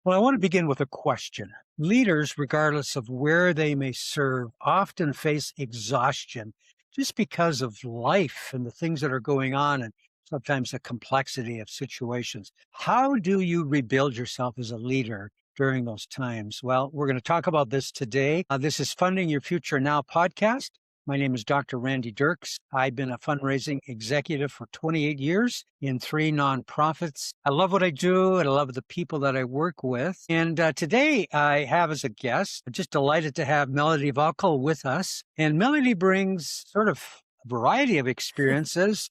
Well, I want to begin with a question. Leaders, regardless of where they may serve, often face exhaustion just because of life and the things that are going on and sometimes the complexity of situations. How do you rebuild yourself as a leader during those times? Well, we're going to talk about this today. This is Funding Your Future Now podcast. My name is Dr. Randy Dirks. I've been a fundraising executive for 28 years in 3 nonprofits. I love what I do and I love the people that I work with. And today I have as a guest, I'm just delighted to have Melody Vachal with us. And Melody brings sort of a variety of experiences.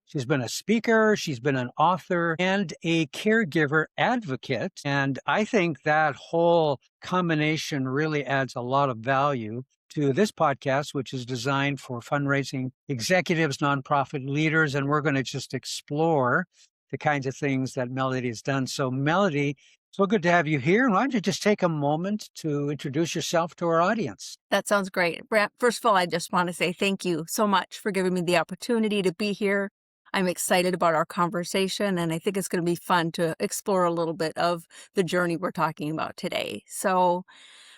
She's been a speaker, she's been an author, and a caregiver advocate. And I think that whole combination really adds a lot of value to this podcast, which is designed for fundraising executives, nonprofit leaders, and we're going to just explore the kinds of things that Melody has done. So, Melody, so good to have you here. Why don't you just take a moment to introduce yourself to our audience? That sounds great. First of all, I just want to say thank you so much for giving me the opportunity to be here. I'm excited about our conversation, and I think it's going to be fun to explore a little bit of the journey we're talking about today. So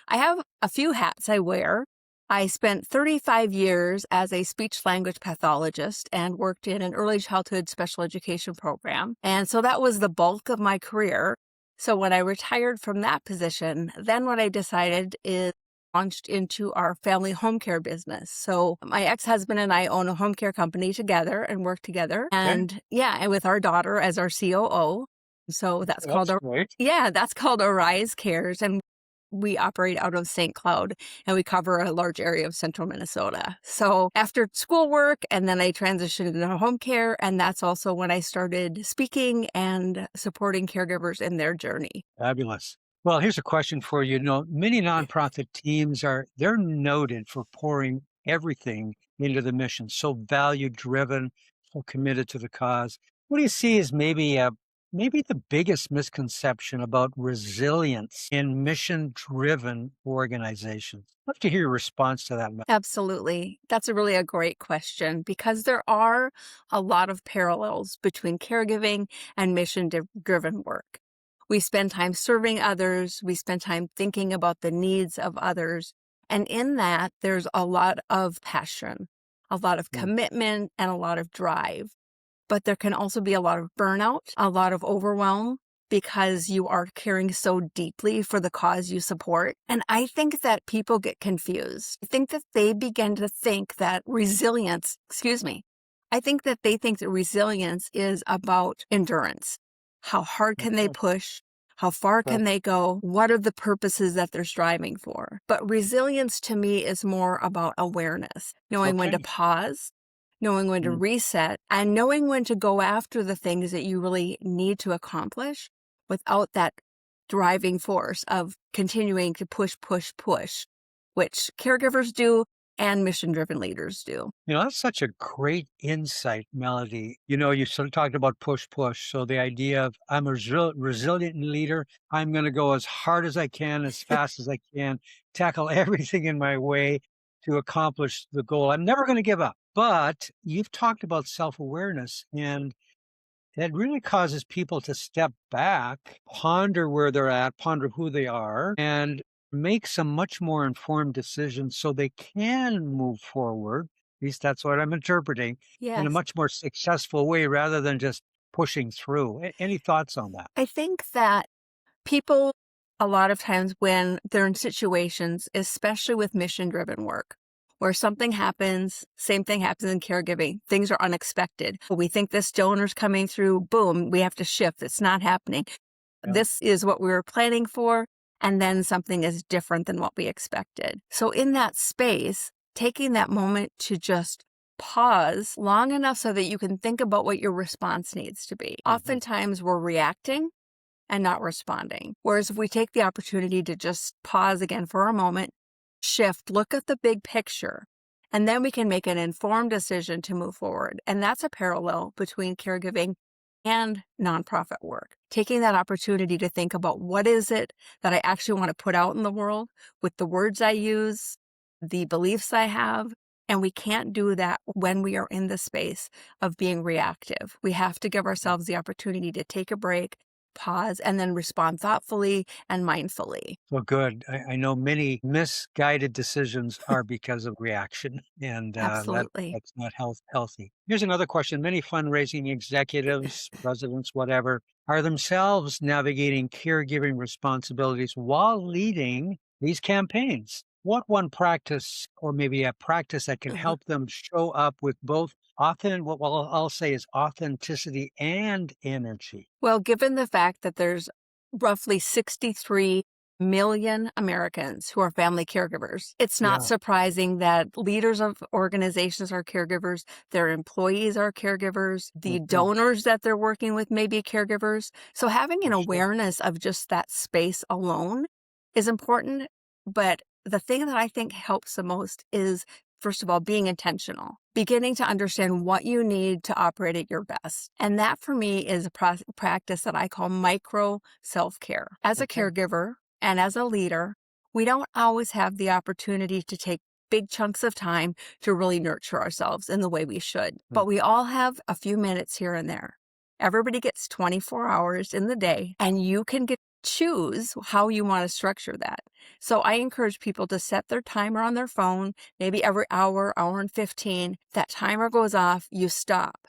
I have a few hats I wear. I spent 35 years as a speech language pathologist and worked in an early childhood special education program. And so that was the bulk of my career. So when I retired from that position, then what I decided is launched into our family home care business. So my ex-husband and I own a home care company together and work together. And and with our daughter as our COO. So that's called great. that's called Arise Cares. And we operate out of St. Cloud and we cover a large area of central Minnesota. So after schoolwork, and then I transitioned into home care. And that's also when I started speaking and supporting caregivers in their journey. Fabulous. Well, here's a question for you. Many nonprofit teams they're noted for pouring everything into the mission, so value driven, so committed to the cause. What do you see as maybe the biggest misconception about resilience in mission driven organizations? I'd love to hear your response to that. Absolutely. That's a great question because there are a lot of parallels between caregiving and mission-driven work. We spend time serving others. We spend time thinking about the needs of others. And in that, there's a lot of passion, a lot of commitment, and a lot of drive. But there can also be a lot of burnout, a lot of overwhelm, because you are caring so deeply for the cause you support. And I think that people get confused. I think that they begin to think that I think that they think that resilience is about endurance. How hard can they push? How far can they go? What are the purposes that they're striving for? But resilience to me is more about awareness, knowing when to pause, knowing when to reset, and knowing when to go after the things that you really need to accomplish without that driving force of continuing to push, which caregivers do and mission-driven leaders do. That's such a great insight, Melody. You sort of talked about push. So the idea of I'm a resilient leader. I'm going to go as hard as I can, as fast as I can, tackle everything in my way to accomplish the goal. I'm never going to give up. But you've talked about self-awareness, and that really causes people to step back, ponder where they're at, ponder who they are, and make some much more informed decisions so they can move forward. At least that's what I'm interpreting in a Yes. much more successful way rather than just pushing through. Any thoughts on that? I think that people, a lot of times when they're in situations, especially with mission-driven work, where something happens, same thing happens in caregiving. Things are unexpected. We think this donor's coming through, boom, we have to shift. It's not happening. Yeah. This is what we were planning for, and then something is different than what we expected. So in that space, taking that moment to just pause long enough so that you can think about what your response needs to be. Oftentimes we're reacting and not responding. Whereas if we take the opportunity to just pause again for a moment, shift, look at the big picture, and then we can make an informed decision to move forward. And that's a parallel between caregiving and nonprofit work. Taking that opportunity to think about what is it that I actually want to put out in the world with the words I use, the beliefs I have. And we can't do that when we are in the space of being reactive. We have to give ourselves the opportunity to take a break pause and then respond thoughtfully and mindfully. Well, good. I know many misguided decisions are because of reaction, and Absolutely. that's not healthy. Here's another question. Many fundraising executives, presidents, whatever, are themselves navigating caregiving responsibilities while leading these campaigns. What one practice, or maybe a practice that can Mhm. help them show up with both what I'll say is authenticity and energy? Well, given the fact that there's roughly 63 million Americans who are family caregivers, it's not Yeah. surprising that leaders of organizations are caregivers, their employees are caregivers, the Mhm. donors that they're working with may be caregivers. So having an For sure. awareness of just that space alone is important. But the thing that I think helps the most is, first of all, being intentional, beginning to understand what you need to operate at your best. And that for me is a practice that I call micro self care. As a Okay. caregiver and as a leader, we don't always have the opportunity to take big chunks of time to really nurture ourselves in the way we should. Mm. But we all have a few minutes here and there. Everybody gets 24 hours in the day, and you can choose how you want to structure that. So I encourage people to set their timer on their phone, maybe every hour, hour and 15. That timer goes off, you stop.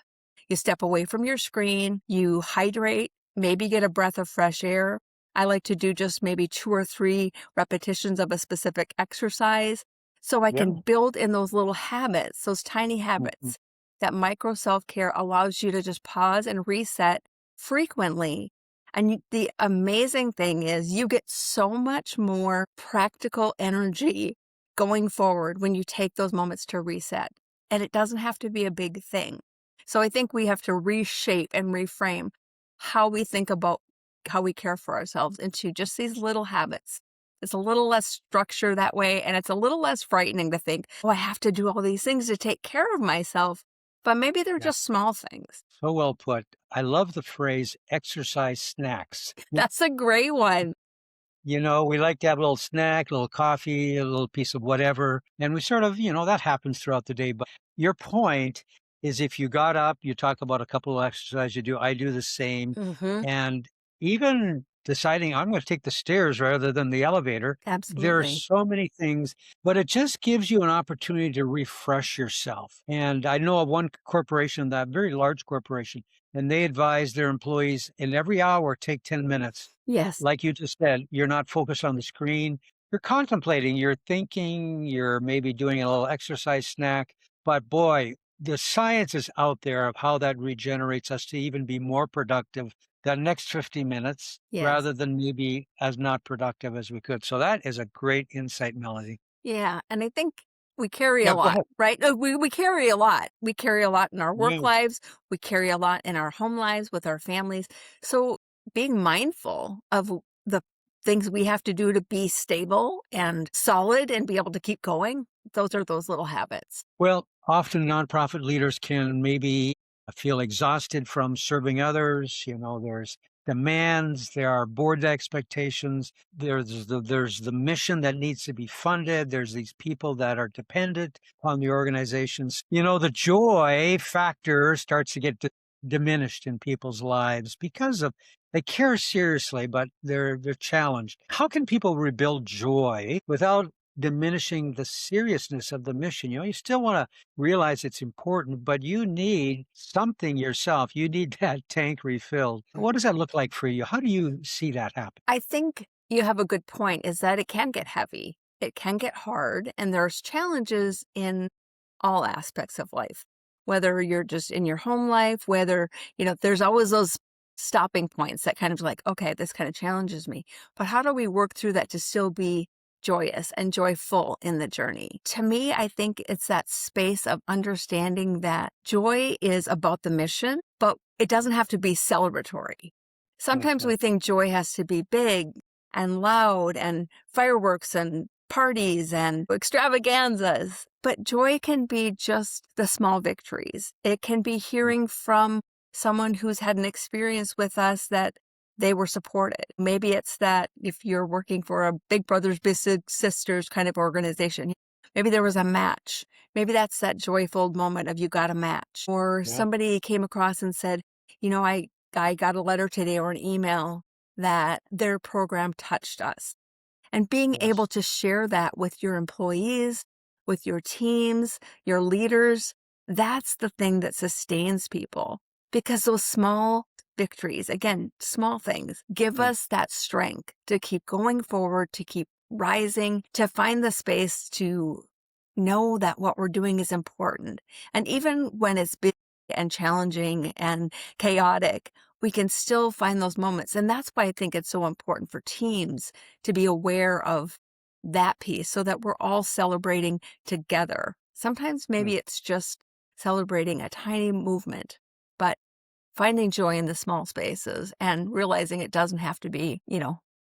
You step away from your screen, you hydrate, maybe get a breath of fresh air. I like to do just maybe 2 or 3 repetitions of a specific exercise so I Yeah. can build in those little habits, those tiny Mhm. habits. That micro self care allows you to just pause and reset frequently. And the amazing thing is, you get so much more practical energy going forward when you take those moments to reset. And it doesn't have to be a big thing. So I think we have to reshape and reframe how we think about how we care for ourselves into just these little habits. It's a little less structure that way, and it's a little less frightening to think, oh, I have to do all these things to take care of myself. But maybe they're Yeah. just small things. So well put. I love the phrase exercise snacks. That's a great one. We like to have a little snack, a little coffee, a little piece of whatever. And we sort of, that happens throughout the day. But your point is if you got up, you talk about a couple of exercises you do, I do the same. Hmm. And even deciding I'm going to take the stairs rather than the elevator, there are Absolutely. so many things, but it just gives you an opportunity to refresh yourself. And I know of one corporation, that very large corporation, and they advise their employees in every hour, take 10 minutes Yes. like you just said, you're not focused on the screen. You're contemplating, you're thinking, you're maybe doing a little exercise snack. But boy, the science is out there of how that regenerates us to even be more productive the next 50 minutes Yes. rather than maybe as not productive as we could. So that is a great insight, Melody. Yeah. And I think we carry a Yeah, go lot, ahead. right? We carry a lot. We carry a lot in our work Yeah. lives. We carry a lot in our home lives with our families. So being mindful of the things we have to do to be stable and solid and be able to keep going, those are those little habits. Well, often nonprofit leaders can maybe feel exhausted from serving others. There's demands, there are board expectations, there's the mission that needs to be funded, there's these people that are dependent on the organizations. The joy factor starts to get diminished in people's lives because of they care seriously, but they're challenged. How can people rebuild joy without diminishing the seriousness of the mission? You still want to realize it's important, but you need something yourself. You need that tank refilled. What does that look like for you? How do you see that happen? I think you have a good point is that it can get heavy. It can get hard, and there's challenges in all aspects of life. Whether you're just in your home life, whether, there's always those stopping points that kind of like, okay, this kind of challenges me. But how do we work through that to still be joyous and joyful in the journey? To me, I think it's that space of understanding that joy is about the mission, but it doesn't have to be celebratory. Sometimes Okay. we think joy has to be big and loud and fireworks and parties and extravaganzas, but joy can be just the small victories. It can be hearing from someone who's had an experience with us that they were supported. Maybe it's that if you're working for a Big Brothers Big Sisters kind of organization, maybe there was a match. Maybe that's that joyful moment of you got a match. Or Yeah. somebody came across and said, I I got a letter today or an email that their program touched us. And being able Yes. to share that with your employees, with your teams, your leaders, that's the thing that sustains people. Because those small victories, again, small things, give Yeah. us that strength to keep going forward, to keep rising, to find the space to know that what we're doing is important. And even when it's big and challenging and chaotic, we can still find those moments. And that's why I think it's so important for teams to be aware of that piece so that we're all celebrating together. Sometimes Mm. maybe it's just celebrating a tiny movement, but finding joy in the small spaces and realizing it doesn't have to be,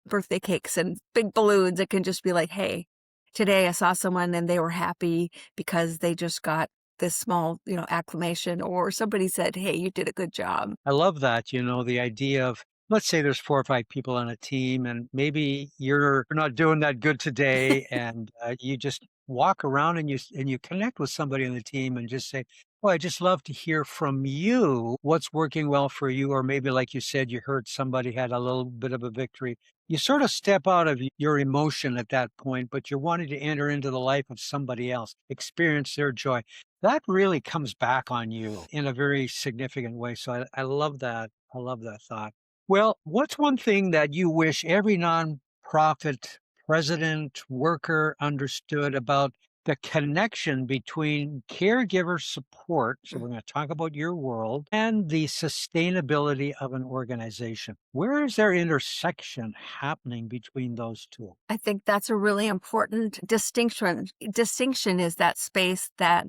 birthday cakes and big balloons. It can just be like, hey, today I saw someone and they were happy because they just got this small, acclamation, or somebody said, hey, you did a good job. I love that, the idea of, let's say there's 4 or 5 people on a team and maybe you're not doing that good today and you just walk around and you connect with somebody on the team and just say, "Oh, I just love to hear from you what's working well for you," or maybe like you said you heard somebody had a little bit of a victory. You sort of step out of your emotion at that point, but you're wanting to enter into the life of somebody else, experience their joy. That really comes back on you in a very significant way, so I love that. I love that thought. Well, what's one thing that you wish every nonprofit president, worker understood about the connection between caregiver support, so we're gonna talk about your world, and the sustainability of an organization? Where is there intersection happening between those 2? I think that's a really important distinction. Distinction is that space that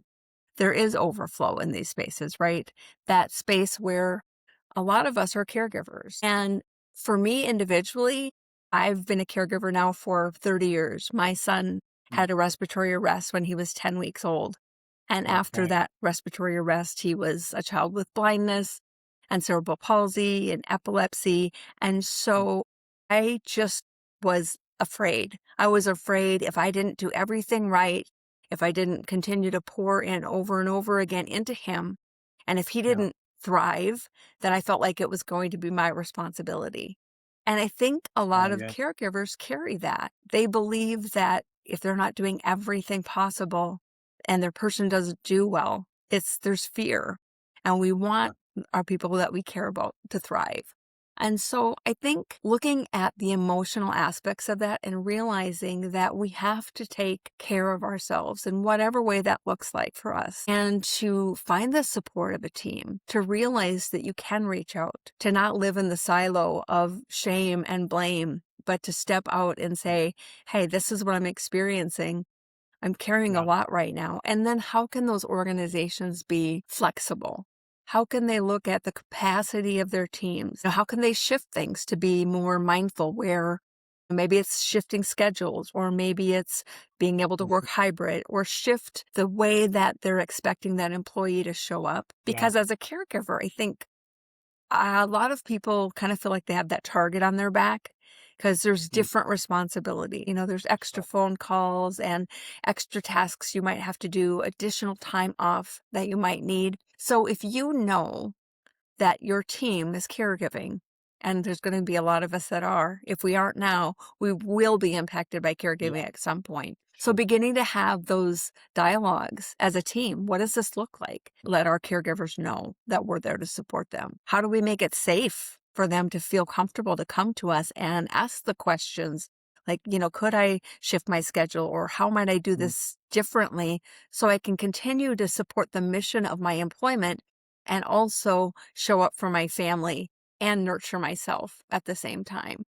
there is overflow in these spaces, right? That space where a lot of us are caregivers. And for me individually, I've been a caregiver now for 30 years. My son Mm, had a respiratory arrest when he was 10 weeks old. And after okay. that respiratory arrest, he was a child with blindness and cerebral palsy and epilepsy. And Mm, so I just was afraid. I was afraid if I didn't do everything right, if I didn't continue to pour in over and over again into him, and if he yeah. didn't thrive, then I felt like it was going to be my responsibility. And I think a lot Oh, of yeah. caregivers carry that. They believe that if they're not doing everything possible and their person doesn't do well, there's fear. And we want our people that we care about to thrive. And so I think looking at the emotional aspects of that and realizing that we have to take care of ourselves in whatever way that looks like for us, and to find the support of a team, to realize that you can reach out, to not live in the silo of shame and blame, but to step out and say, hey, this is what I'm experiencing. I'm carrying a Yeah. lot right now. And then how can those organizations be flexible? How can they look at the capacity of their teams? How can they shift things to be more mindful where maybe it's shifting schedules, or maybe it's being able to work Mhm. hybrid, or shift the way that they're expecting that employee to show up? Yeah. Because as a caregiver, I think a lot of people kind of feel like they have that target on their back because there's Mm, different responsibility. There's extra phone calls and extra tasks you might have to do, additional time off that you might need. So if you know that your team is caregiving, and there's going to be a lot of us that are. If we aren't now, we will be impacted by yeah, caregiving at some point. So sure. beginning to have those dialogues as a team, what does this look like? Let our caregivers know that we're there to support them. How do we make it safe for them to feel comfortable to come to us and ask the questions like, could I shift my schedule, or how might I do Mm, this differently so I can continue to support the mission of my employment and also show up for my family and nurture myself at the same time.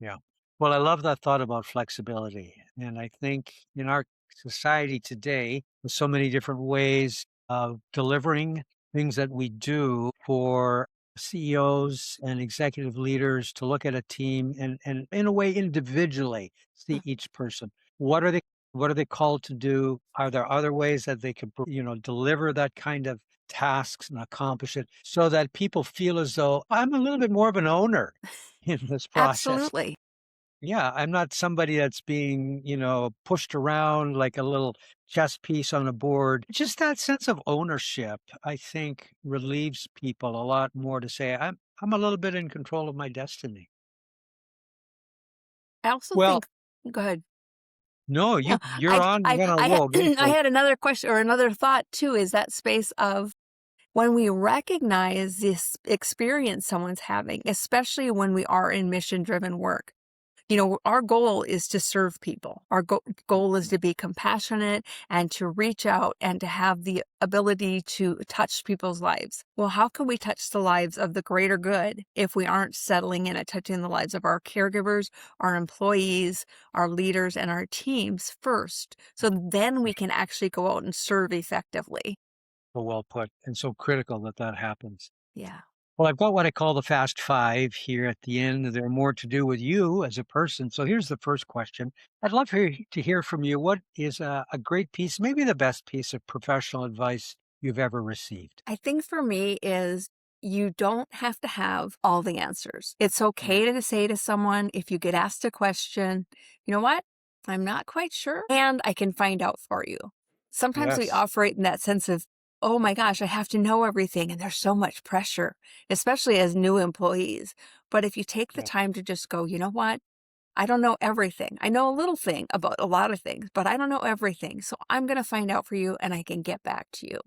yeah. Well, I love that thought about flexibility. And I think in our society today, with so many different ways of delivering things that we do for CEOs and executive leaders to look at a team and in a way individually see each person. What are they what are they called to do? Are there other ways that they could, deliver that kind of tasks and accomplish it so that people feel as though I'm a little bit more of an owner in this process? Absolutely. Yeah, I'm not somebody that's being, pushed around like a little chess piece on a board. Just that sense of ownership, I think, relieves people a lot more to say, I'm a little bit in control of my destiny. I also Well, think go ahead. no, you're on a I roll. Go I for it. had another question or another thought too, is that space of when we recognize this experience someone's having, especially when we are in mission-driven work. Our goal is to serve people. Our goal is to be compassionate and to reach out and to have the ability to touch people's lives. Well, how can we touch the lives of the greater good if we aren't settling in at touching the lives of our caregivers, our employees, our leaders, and our teams first? So then we can actually go out and serve effectively. So well put, and so critical that that happens. Yeah. Well, I've got what I call the fast five here at the end. They're more to do with you as a person. So here's the first question. I'd love to hear from you. What is a great piece, maybe the best piece of professional advice you've ever received? I think for me is you don't have to have all the answers. It's Mm. okay to say to someone if you get asked a question, you know what? I'm not quite sure, and I can find out for you. Sometimes we Yes. operate in that sense of, oh my gosh, I have to know everything, and there's so much pressure, especially as new employees. But if you take the Yeah. time to just go, you know what? I don't know everything. I know a little thing about a lot of things, but I don't know everything. So I'm going to find out for you and I can get back to you.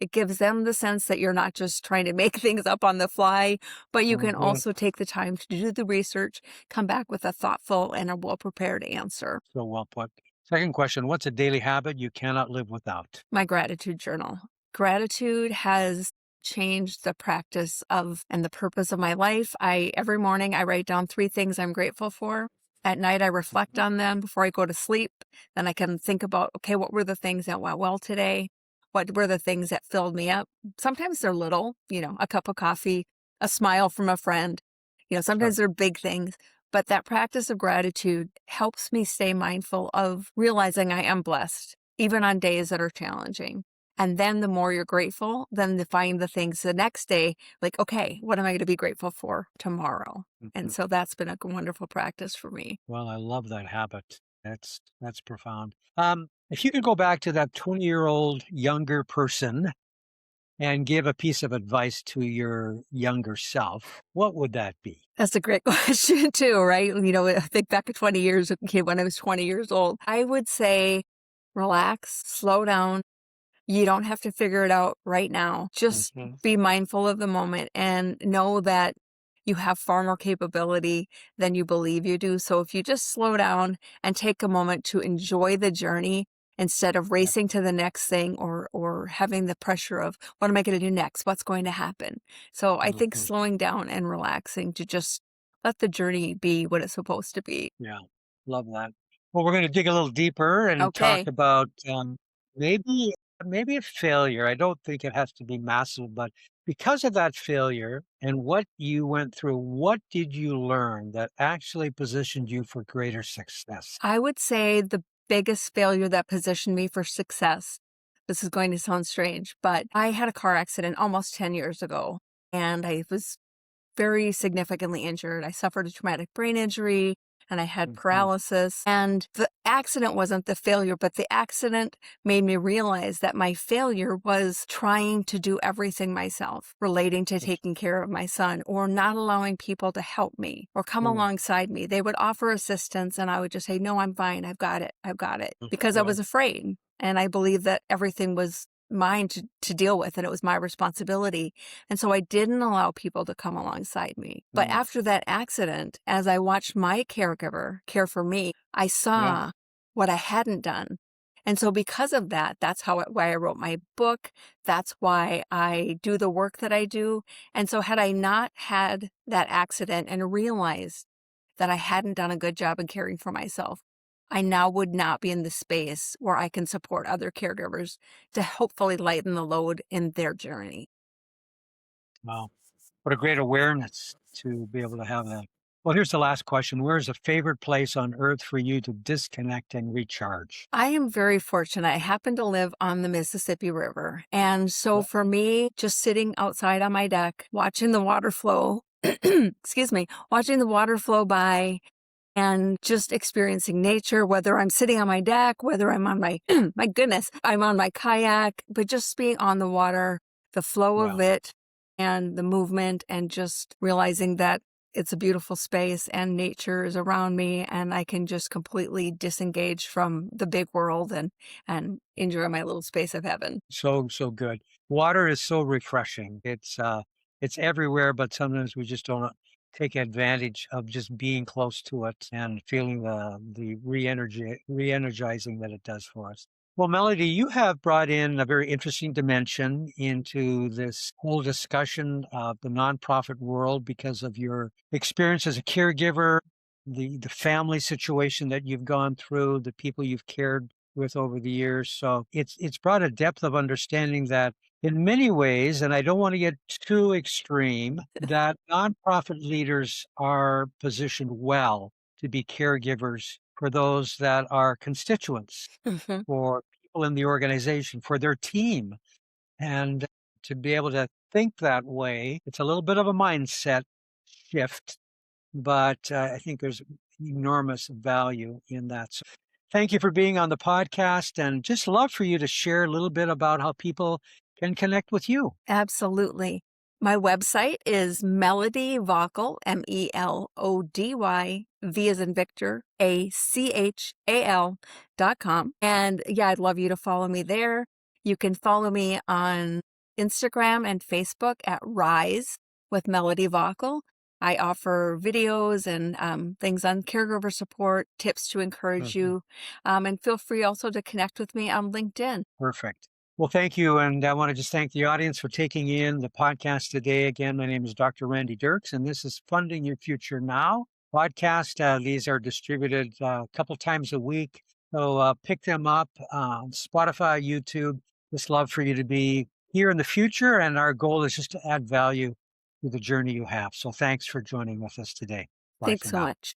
It gives them the sense that you're not just trying to make things up on the fly, but you can Mhm. also take the time to do the research, come back with a thoughtful and a well prepared answer. So well put. Second question. What's a daily habit you cannot live without? My gratitude journal. Gratitude has changed the practice of and the purpose of my life. I every morning I write down 3 things I'm grateful for. At night I reflect Mhm. on them before I go to sleep. Then I can think about, okay, what were the things that went well today? What were the things that filled me up? Sometimes they're little, a cup of coffee, a smile from a friend. Sure. Sometimes they're big things, but that practice of gratitude helps me stay mindful of realizing I am blessed, even on days that are challenging. And then the more you're grateful, then to find the things the next day, like, okay, what am I going to be grateful for tomorrow? And Mhm. so that's been a wonderful practice for me. Well, I love that habit. That's profound. If you could go back to that 20-year-old younger person and give a piece of advice to your younger self, what would that be? That's a great question, too, right? I think back to 20 years ago when I was 20 years old, I would say relax, slow down. You don't have to figure it out right now. Just Mhm. be mindful of the moment and know that you have far more capability than you believe you do. So if you just slow down and take a moment to enjoy the journey instead of Yeah. racing to the next thing or having the pressure of what am I going to do next? What's going to happen? So I think Mhm. slowing down and relaxing to just let the journey be what it's supposed to be. Yeah. Love that. Well, we're going to dig a little deeper and talk Okay. about maybe maybe a failure. I don't think it has to be massive, but because of that failure and what you went through, what did you learn that actually positioned you for greater success? I would say the biggest failure that positioned me for success, this is going to sound strange, but I had a car accident almost 10 years ago and I was very significantly injured. I suffered a traumatic brain injury and I had Mhm. paralysis. And the accident wasn't the failure, but the accident made me realize that my failure was trying to do everything myself, relating to taking care of my son or not allowing people to help me or come Mm. alongside me. They would offer assistance and I would just say, no, I'm fine. I've got it. I've got it. Because I Yeah. was afraid. And I believed that everything was mine to deal with and it was my responsibility. And so I didn't allow people to come alongside me. But Mm. after that accident, as I watched my caregiver care for me, I Yeah. saw what I hadn't done. And so because of that, that's why I wrote my book. That's why I do the work that I do. And so had I not had that accident and realized that I hadn't done a good job in caring for myself, I now would not be in the space where I can support other caregivers to hopefully lighten the load in their journey. Wow. What a great awareness to be able to have that. Well, here's the last question. Where is a favorite place on earth for you to disconnect and recharge? I am very fortunate. I happen to live on the Mississippi River. And so Yeah. for me, just sitting outside on my deck, watching the water flow, excuse me, watching the water flow by, and just experiencing nature, whether I'm sitting on my deck, whether I'm on my, my goodness, I'm on my kayak, but just being on the water, the flow of Well, it and the movement, and just realizing that it's a beautiful space and nature is around me and I can just completely disengage from the big world and enjoy my little space of heaven. so good. Water is so refreshing. It's everywhere, but sometimes we just don't take advantage of just being close to it and feeling the re-energizing that it does for us. Well, Melody, you have brought in a very interesting dimension into this whole discussion of the nonprofit world because of your experience as a caregiver, the family situation that you've gone through, the people you've cared with over the years. So it's brought a depth of understanding that in many ways, and I don't want to get too extreme, that nonprofit leaders are positioned well to be caregivers for those that are constituents, Mhm. for people in the organization, for their team. And to be able to think that way, it's a little bit of a mindset shift, but I think there's enormous value in that. So thank you for being on the podcast, and just love for you to share a little bit about how people can connect with you. Absolutely. My website is Melody Vachal, Melody, V as in Victor, ACHAL.com. And yeah, I'd love you to follow me there. You can follow me on Instagram and Facebook at Rise with Melody Vachal. I offer videos and things on caregiver support, tips to encourage Mhm. you. And feel free also to connect with me on LinkedIn. Perfect. Well, thank you. And I want to just thank the audience for taking in the podcast today. Again, my name is Dr. Randy Dirks, and this is Funding Your Future Now podcast. These are distributed a couple times a week. So pick them up on Spotify, YouTube. Just love for you to be here in the future. And our goal is just to add value to the journey you have. So thanks for joining with us today. Bye Thanks for so now. much.